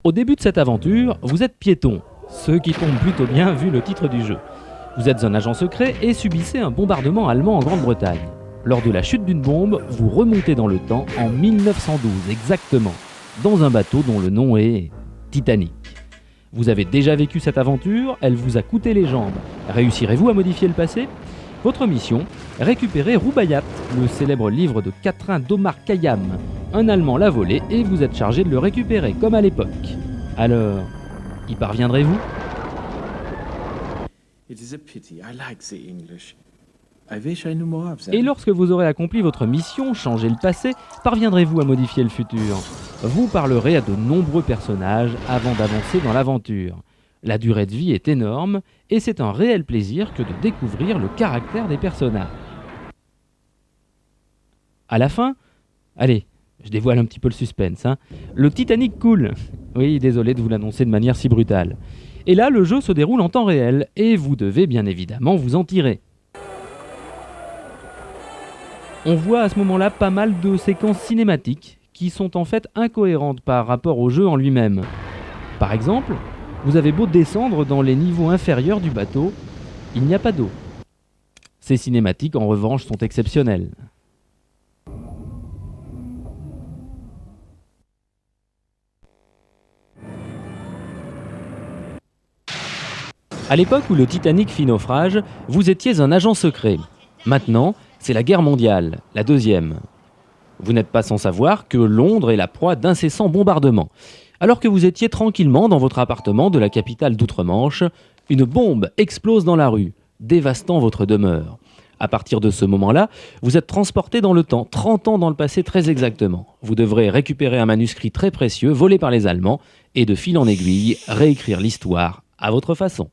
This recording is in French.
Au début de cette aventure, vous êtes piéton, ce qui tombe plutôt bien vu le titre du jeu. Vous êtes un agent secret et subissez un bombardement allemand en Grande-Bretagne. Lors de la chute d'une bombe, vous remontez dans le temps en 1912 exactement, dans un bateau dont le nom est Titanic. Vous avez déjà vécu cette aventure, elle vous a coûté les jambes. Réussirez-vous à modifier le passé ? Votre mission, récupérer Roubaiyat, le célèbre livre de quatrain d'Omar Khayyam. Un Allemand l'a volé et vous êtes chargé de le récupérer, comme à l'époque. Alors, y parviendrez-vous ? It is a pity. I like the English. I wish I knew more of them. Et lorsque vous aurez accompli votre mission, changer le passé, parviendrez-vous à modifier le futur ? Vous parlerez à de nombreux personnages avant d'avancer dans l'aventure. La durée de vie est énorme et c'est un réel plaisir que de découvrir le caractère des personnages. À la fin, allez, je dévoile un petit peu le suspense, le Titanic coule. Oui, désolé de vous l'annoncer de manière si brutale. Et là, le jeu se déroule en temps réel et vous devez bien évidemment vous en tirer. On voit à ce moment-là pas mal de séquences cinématiques qui sont en fait incohérentes par rapport au jeu en lui-même. Par exemple, vous avez beau descendre dans les niveaux inférieurs du bateau, il n'y a pas d'eau. Ces cinématiques en revanche sont exceptionnelles. À l'époque où le Titanic fit naufrage, vous étiez un agent secret. Maintenant, c'est la guerre mondiale, la deuxième. Vous n'êtes pas sans savoir que Londres est la proie d'incessants bombardements. Alors que vous étiez tranquillement dans votre appartement de la capitale d'Outre-Manche, une bombe explose dans la rue, dévastant votre demeure. À partir de ce moment-là, vous êtes transporté dans le temps, 30 ans dans le passé très exactement. Vous devrez récupérer un manuscrit très précieux volé par les Allemands et de fil en aiguille, réécrire l'histoire à votre façon.